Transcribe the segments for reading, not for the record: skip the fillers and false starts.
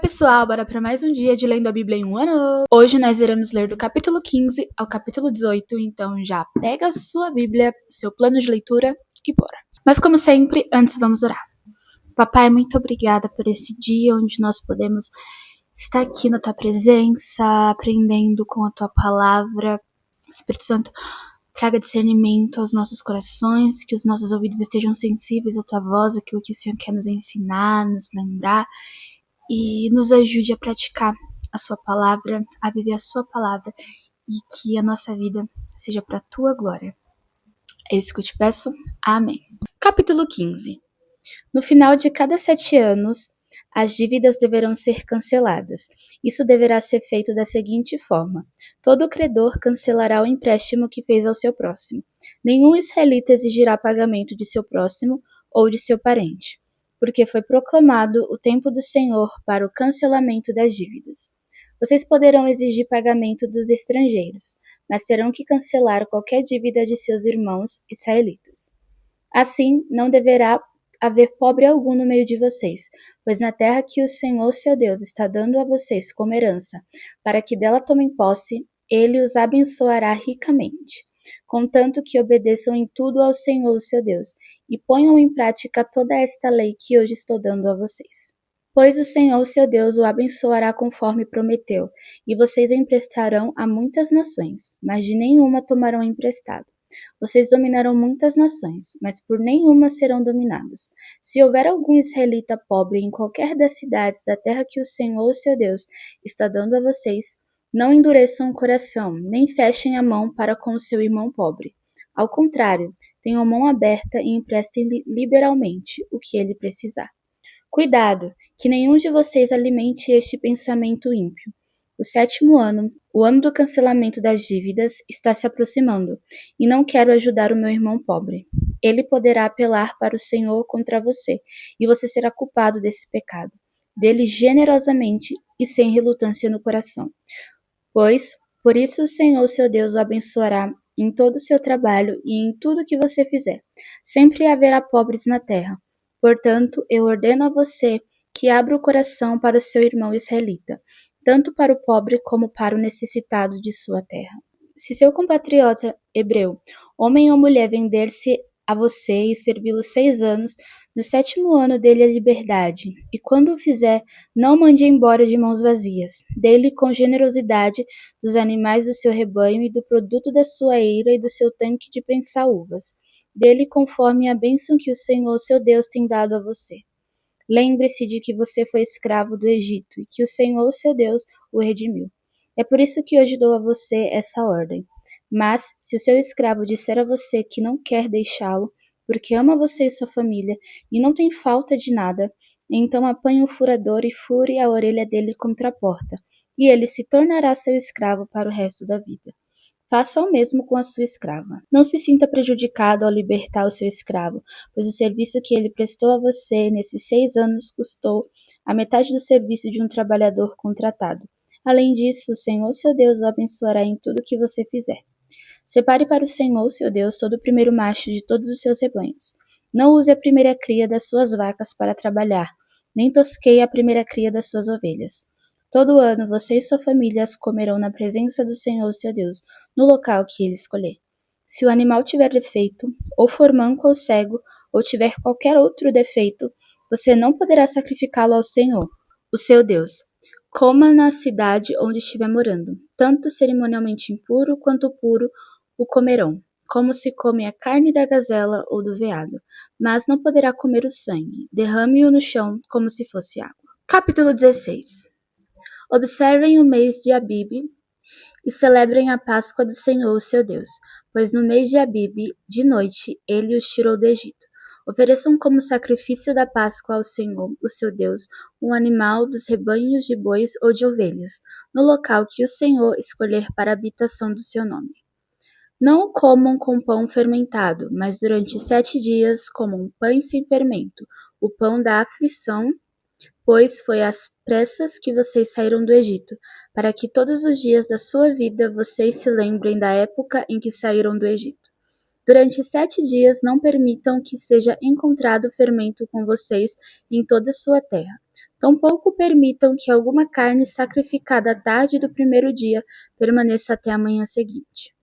pessoal, bora para mais um dia de Lendo a Bíblia em um ano. Hoje nós iremos ler do capítulo 15 ao capítulo 18, então já pega a sua Bíblia, seu plano de leitura e bora. Mas como sempre, antes vamos orar. Papai, muito obrigada por esse dia onde nós podemos estar aqui na tua presença, aprendendo com a tua palavra. Espírito Santo, traga discernimento aos nossos corações, que os nossos ouvidos estejam sensíveis à tua voz, aquilo que o Senhor quer nos ensinar, nos lembrar, e nos ajude a praticar a sua palavra, a viver a sua palavra, e que a nossa vida seja para a tua glória. É isso que eu te peço. Amém. Capítulo 15. No final de cada 7 anos, as dívidas deverão ser canceladas. Isso deverá ser feito da seguinte forma: todo credor cancelará o empréstimo que fez ao seu próximo. Nenhum israelita exigirá pagamento de seu próximo ou de seu parente, porque foi proclamado o tempo do Senhor para o cancelamento das dívidas. Vocês poderão exigir pagamento dos estrangeiros, mas terão que cancelar qualquer dívida de seus irmãos israelitas. Assim, não deverá haver pobre algum no meio de vocês, pois na terra que o Senhor seu Deus está dando a vocês como herança, para que dela tomem posse, ele os abençoará ricamente, contanto que obedeçam em tudo ao Senhor seu Deus, e ponham em prática toda esta lei que hoje estou dando a vocês. Pois o Senhor seu Deus o abençoará conforme prometeu, e vocês emprestarão a muitas nações, mas de nenhuma tomarão emprestado. Vocês dominarão muitas nações, mas por nenhuma serão dominados. Se houver algum israelita pobre em qualquer das cidades da terra que o Senhor, seu Deus, está dando a vocês, não endureçam o coração, nem fechem a mão para com o seu irmão pobre. Ao contrário, tenham mão aberta e emprestem liberalmente o que ele precisar. Cuidado, que nenhum de vocês alimente este pensamento ímpio. O 7º ano, o ano do cancelamento das dívidas, está se aproximando, e não quero ajudar o meu irmão pobre. Ele poderá apelar para o Senhor contra você, e você será culpado desse pecado, dele generosamente e sem relutância no coração. Pois, por isso o Senhor seu Deus o abençoará em todo o seu trabalho e em tudo que você fizer. Sempre haverá pobres na terra. Portanto, eu ordeno a você que abra o coração para o seu irmão israelita, tanto para o pobre como para o necessitado de sua terra. Se seu compatriota hebreu, homem ou mulher, vender-se a você e servi-lo 6 anos, no 7º ano dê-lhe a liberdade, e quando o fizer, não mande embora de mãos vazias. Dê-lhe com generosidade dos animais do seu rebanho e do produto da sua eira e do seu tanque de prensar uvas. Dê-lhe conforme a bênção que o Senhor seu Deus tem dado a você. Lembre-se de que você foi escravo do Egito e que o Senhor, seu Deus, o redimiu. É por isso que hoje dou a você essa ordem. Mas, se o seu escravo disser a você que não quer deixá-lo, porque ama você e sua família, e não tem falta de nada, então apanhe um furador e fure a orelha dele contra a porta, e ele se tornará seu escravo para o resto da vida. Faça o mesmo com a sua escrava. Não se sinta prejudicado ao libertar o seu escravo, pois o serviço que ele prestou a você nesses 6 anos custou a metade do serviço de um trabalhador contratado. Além disso, o Senhor seu Deus o abençoará em tudo o que você fizer. Separe para o Senhor seu Deus todo o primeiro macho de todos os seus rebanhos. Não use a primeira cria das suas vacas para trabalhar, nem tosqueie a primeira cria das suas ovelhas. Todo ano você e sua família as comerão na presença do Senhor seu Deus, no local que ele escolher. Se o animal tiver defeito, ou for manco ou cego, ou tiver qualquer outro defeito, você não poderá sacrificá-lo ao Senhor, o seu Deus. Coma na cidade onde estiver morando. Tanto cerimonialmente impuro quanto puro o comerão, como se come a carne da gazela ou do veado. Mas não poderá comer o sangue. Derrame-o no chão como se fosse água. Capítulo 16. Observem o mês de Abibe e celebrem a Páscoa do Senhor, seu Deus, pois no mês de Abibe, de noite, ele os tirou do Egito. Ofereçam como sacrifício da Páscoa ao Senhor, o seu Deus, um animal dos rebanhos de bois ou de ovelhas, no local que o Senhor escolher para a habitação do seu nome. Não o comam com pão fermentado, mas durante 7 dias comam pães sem fermento, o pão da aflição, pois foi às pressas que vocês saíram do Egito, para que todos os dias da sua vida vocês se lembrem da época em que saíram do Egito. Durante 7 dias não permitam que seja encontrado fermento com vocês em toda a sua terra. Tampouco permitam que alguma carne sacrificada à tarde do primeiro dia permaneça até a manhã seguinte.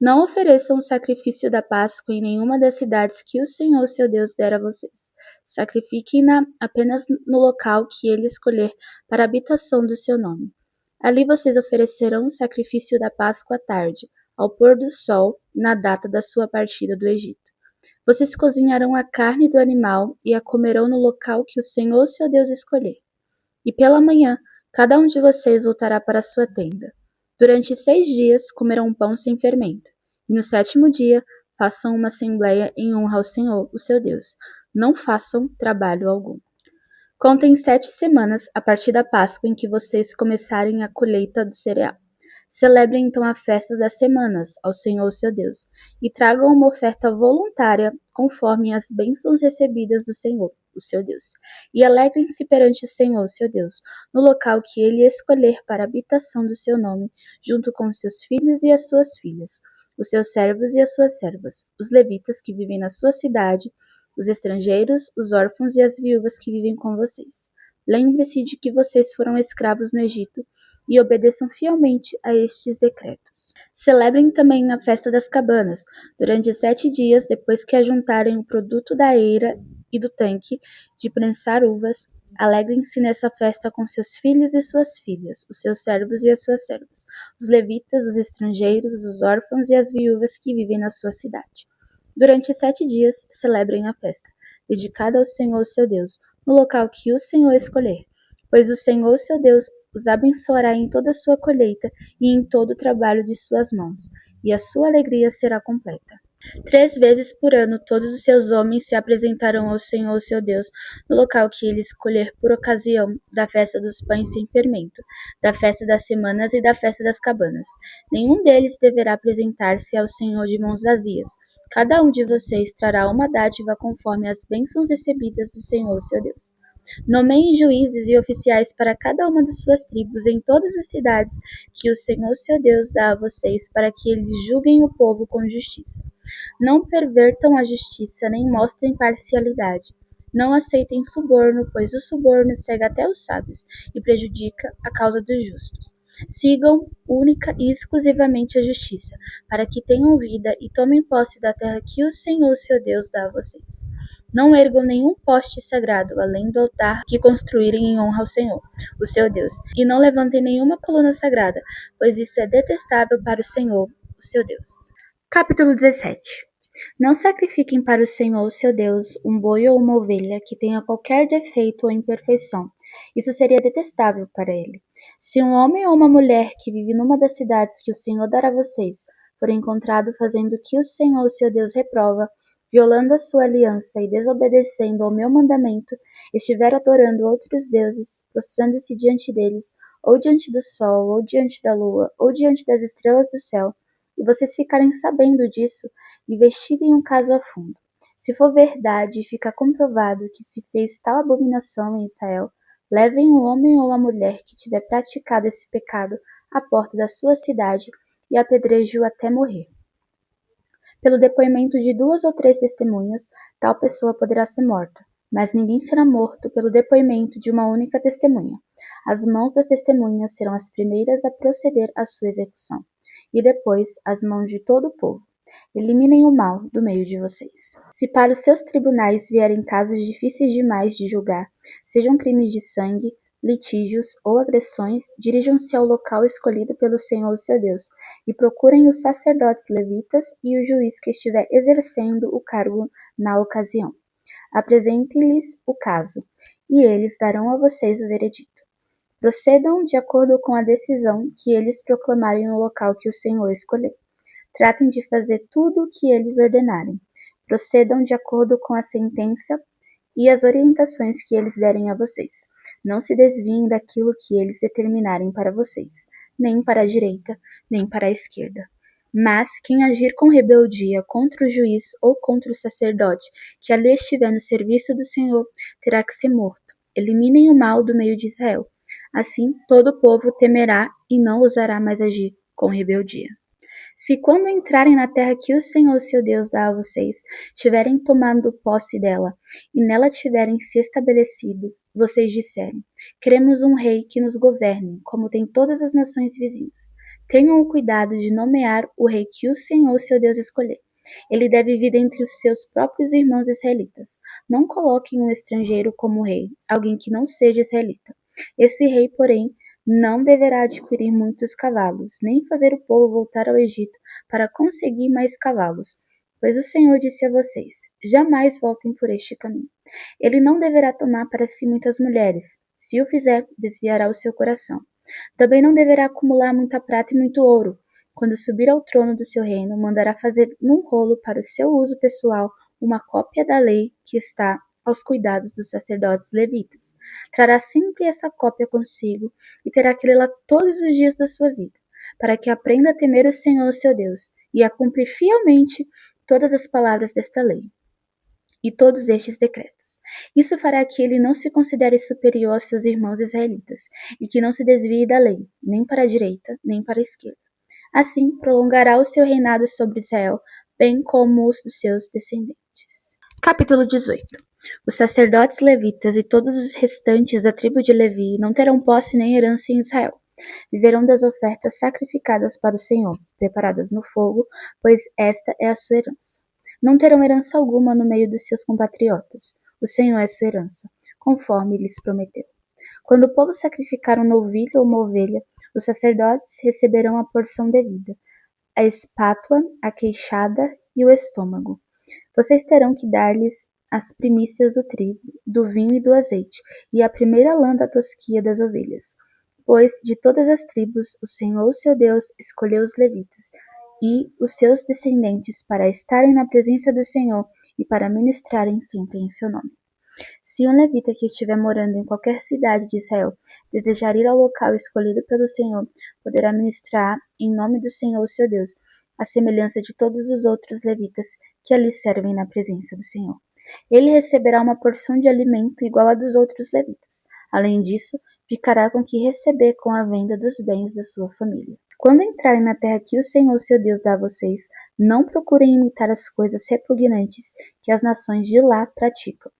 Não ofereçam o sacrifício da Páscoa em nenhuma das cidades que o Senhor seu Deus der a vocês. Sacrifiquem-na apenas no local que ele escolher para a habitação do seu nome. Ali vocês oferecerão o sacrifício da Páscoa à tarde, ao pôr do sol, na data da sua partida do Egito. Vocês cozinharão a carne do animal e a comerão no local que o Senhor seu Deus escolher. E pela manhã, cada um de vocês voltará para sua tenda. Durante 6 dias comerão pão sem fermento. E no 7º dia, façam uma assembleia em honra ao Senhor, o seu Deus. Não façam trabalho algum. Contem 7 semanas a partir da Páscoa em que vocês começarem a colheita do cereal. Celebrem então a festa das semanas ao Senhor, seu Deus, e tragam uma oferta voluntária conforme as bênçãos recebidas do Senhor, o seu Deus. E alegrem-se perante o Senhor, seu Deus, no local que ele escolher para a habitação do seu nome, junto com seus filhos e as suas filhas, os seus servos e as suas servas, os levitas que vivem na sua cidade, os estrangeiros, os órfãos e as viúvas que vivem com vocês. Lembre-se de que vocês foram escravos no Egito e obedeçam fielmente a estes decretos. Celebrem também a festa das cabanas, durante 7 dias depois que ajuntarem o produto da eira e do tanque de prensar uvas. Alegrem-se nessa festa com seus filhos e suas filhas, os seus servos e as suas servas, os levitas, os estrangeiros, os órfãos e as viúvas que vivem na sua cidade. Durante 7 dias, celebrem a festa, dedicada ao Senhor seu Deus, no local que o Senhor escolher, pois o Senhor seu Deus os abençoará em toda a sua colheita e em todo o trabalho de suas mãos, e a sua alegria será completa. 3 vezes por ano todos os seus homens se apresentarão ao Senhor seu Deus no local que ele escolher por ocasião da festa dos pães sem fermento, da festa das semanas e da festa das cabanas. Nenhum deles deverá apresentar-se ao Senhor de mãos vazias. Cada um de vocês trará uma dádiva conforme as bênçãos recebidas do Senhor seu Deus. Nomeiem juízes e oficiais para cada uma de suas tribos em todas as cidades que o Senhor seu Deus dá a vocês, para que eles julguem o povo com justiça. Não pervertam a justiça, nem mostrem parcialidade. Não aceitem suborno, pois o suborno cega até os sábios e prejudica a causa dos justos. Sigam única e exclusivamente a justiça, para que tenham vida e tomem posse da terra que o Senhor seu Deus dá a vocês. Não ergam nenhum poste sagrado, além do altar que construírem em honra ao Senhor, o seu Deus, e não levantem nenhuma coluna sagrada, pois isto é detestável para o Senhor, o seu Deus. Capítulo 17. Não sacrifiquem para o Senhor, seu Deus, um boi ou uma ovelha que tenha qualquer defeito ou imperfeição. Isso seria detestável para ele. Se um homem ou uma mulher que vive numa das cidades que o Senhor dará a vocês for encontrado fazendo o que o Senhor, seu Deus, reprova, violando a sua aliança e desobedecendo ao meu mandamento, estiver adorando outros deuses, prostrando-se diante deles, ou diante do sol, ou diante da lua, ou diante das estrelas do céu, e vocês ficarem sabendo disso, investiguem um caso a fundo. Se for verdade e ficar comprovado que se fez tal abominação em Israel, levem o homem ou a mulher que tiver praticado esse pecado à porta da sua cidade e apedreje-o até morrer. Pelo depoimento de 2 ou 3 testemunhas, tal pessoa poderá ser morta, mas ninguém será morto pelo depoimento de uma única testemunha. As mãos das testemunhas serão as primeiras a proceder à sua execução, e depois as mãos de todo o povo. Eliminem o mal do meio de vocês. Se para os seus tribunais vierem casos difíceis demais de julgar, sejam crimes de sangue, litígios ou agressões, dirijam-se ao local escolhido pelo Senhor seu Deus e procurem os sacerdotes levitas e o juiz que estiver exercendo o cargo na ocasião. Apresentem-lhes o caso, e eles darão a vocês o veredito. Procedam de acordo com a decisão que eles proclamarem no local que o Senhor escolher. Tratem de fazer tudo o que eles ordenarem. Procedam de acordo com a sentença e as orientações que eles derem a vocês. Não se desviem daquilo que eles determinarem para vocês, nem para a direita, nem para a esquerda. Mas quem agir com rebeldia contra o juiz ou contra o sacerdote que ali estiver no serviço do Senhor, terá que ser morto. Eliminem o mal do meio de Israel. Assim, todo o povo temerá e não ousará mais agir com rebeldia. Se quando entrarem na terra que o Senhor seu Deus dá a vocês, tiverem tomado posse dela, e nela tiverem se estabelecido, vocês disserem: queremos um rei que nos governe, como tem todas as nações vizinhas. Tenham o cuidado de nomear o rei que o Senhor, seu Deus, escolher. Ele deve vir dentre os seus próprios irmãos israelitas. Não coloquem um estrangeiro como rei, alguém que não seja israelita. Esse rei, porém, não deverá adquirir muitos cavalos, nem fazer o povo voltar ao Egito para conseguir mais cavalos. Pois o Senhor disse a vocês: jamais voltem por este caminho. Ele não deverá tomar para si muitas mulheres. Se o fizer, desviará o seu coração. Também não deverá acumular muita prata e muito ouro. Quando subir ao trono do seu reino, mandará fazer num rolo para o seu uso pessoal uma cópia da lei que está aos cuidados dos sacerdotes levitas. Trará sempre essa cópia consigo e terá que lê-la todos os dias da sua vida, para que aprenda a temer o Senhor, seu Deus, e a cumprir fielmente todas as palavras desta lei e todos estes decretos. Isso fará que ele não se considere superior aos seus irmãos israelitas e que não se desvie da lei, nem para a direita, nem para a esquerda. Assim, prolongará o seu reinado sobre Israel, bem como os dos seus descendentes. Capítulo 18. Os sacerdotes levitas e todos os restantes da tribo de Levi não terão posse nem herança em Israel. Viverão das ofertas sacrificadas para o Senhor, preparadas no fogo, pois esta é a sua herança. Não terão herança alguma no meio dos seus compatriotas. O Senhor é sua herança, conforme lhes prometeu. Quando o povo sacrificar um novilho ou uma ovelha, os sacerdotes receberão a porção devida, a espátua, a queixada e o estômago. Vocês terão que dar-lhes as primícias do trigo, do vinho e do azeite, e a primeira lã da tosquia das ovelhas. Pois de todas as tribos, o Senhor, seu Deus, escolheu os levitas e os seus descendentes para estarem na presença do Senhor e para ministrarem sempre em seu nome. Se um levita que estiver morando em qualquer cidade de Israel desejar ir ao local escolhido pelo Senhor, poderá ministrar em nome do Senhor, seu Deus, à semelhança de todos os outros levitas que ali servem na presença do Senhor. Ele receberá uma porção de alimento igual à dos outros levitas. Além disso, ficará com o que receber com a venda dos bens da sua família. Quando entrarem na terra que o Senhor, seu Deus, dá a vocês, não procurem imitar as coisas repugnantes que as nações de lá praticam.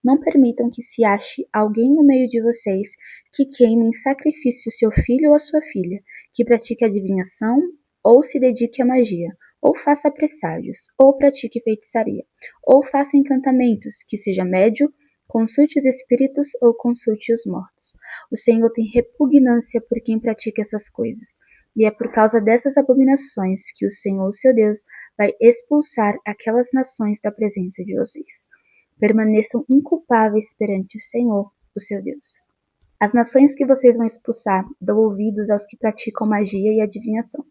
Não permitam que se ache alguém no meio de vocês que queime em sacrifício seu filho ou a sua filha, que pratique adivinhação, ou se dedique à magia, ou faça presságios, ou pratique feitiçaria, ou faça encantamentos, que seja médio, consulte os espíritos ou consulte os mortos. O Senhor tem repugnância por quem pratica essas coisas, e é por causa dessas abominações que o Senhor, seu Deus, vai expulsar aquelas nações da presença de vocês. Permaneçam inculpáveis perante o Senhor, o seu Deus. As nações que vocês vão expulsar dão ouvidos aos que praticam magia e adivinhação.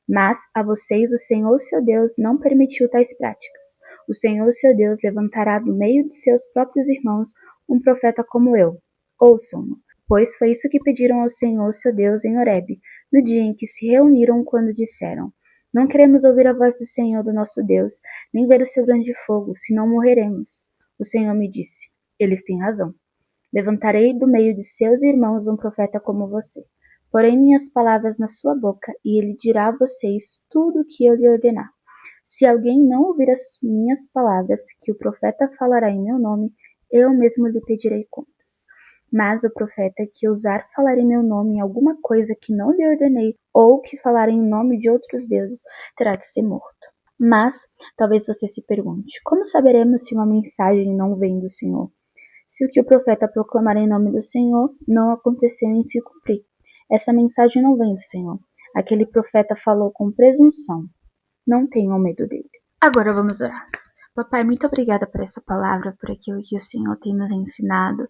Mas a vocês o Senhor, seu Deus, não permitiu tais práticas. O Senhor, seu Deus, levantará do meio de seus próprios irmãos um profeta como eu. Ouçam-no, pois foi isso que pediram ao Senhor, seu Deus, em Horebe, no dia em que se reuniram quando disseram: não queremos ouvir a voz do Senhor, do nosso Deus, nem ver o seu grande fogo, senão morreremos. O Senhor me disse: eles têm razão. Levantarei do meio de seus irmãos um profeta como você. Porém minhas palavras na sua boca, e ele dirá a vocês tudo o que eu lhe ordenar. Se alguém não ouvir as minhas palavras, que o profeta falará em meu nome, eu mesmo lhe pedirei contas. Mas o profeta que ousar falar em meu nome em alguma coisa que não lhe ordenei, ou que falar em nome de outros deuses, terá que ser morto. Mas, talvez você se pergunte, como saberemos se uma mensagem não vem do Senhor? Se o que o profeta proclamar em nome do Senhor não acontecer nem se cumprir. Essa mensagem não vem do Senhor. Aquele profeta falou com presunção. Não tenham medo dele. Agora vamos orar. Papai, muito obrigada por essa palavra, por aquilo que o Senhor tem nos ensinado,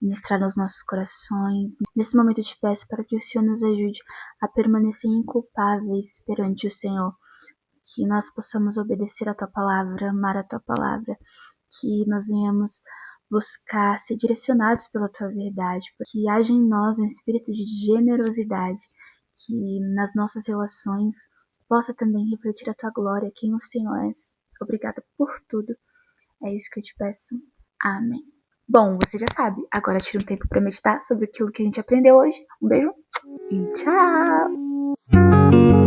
ministrar nos nossos corações. Nesse momento eu te peço para que o Senhor nos ajude a permanecer inculpáveis perante o Senhor, que nós possamos obedecer a Tua palavra, amar a Tua palavra, que nós venhamos buscar ser direcionados pela Tua verdade, que haja em nós um espírito de generosidade, que nas nossas relações possa também refletir a Tua glória, quem o Senhor é. Obrigada por tudo. É isso que eu te peço. Amém. Bom, você já sabe, agora tira um tempo para meditar sobre aquilo que a gente aprendeu hoje. Um beijo e tchau!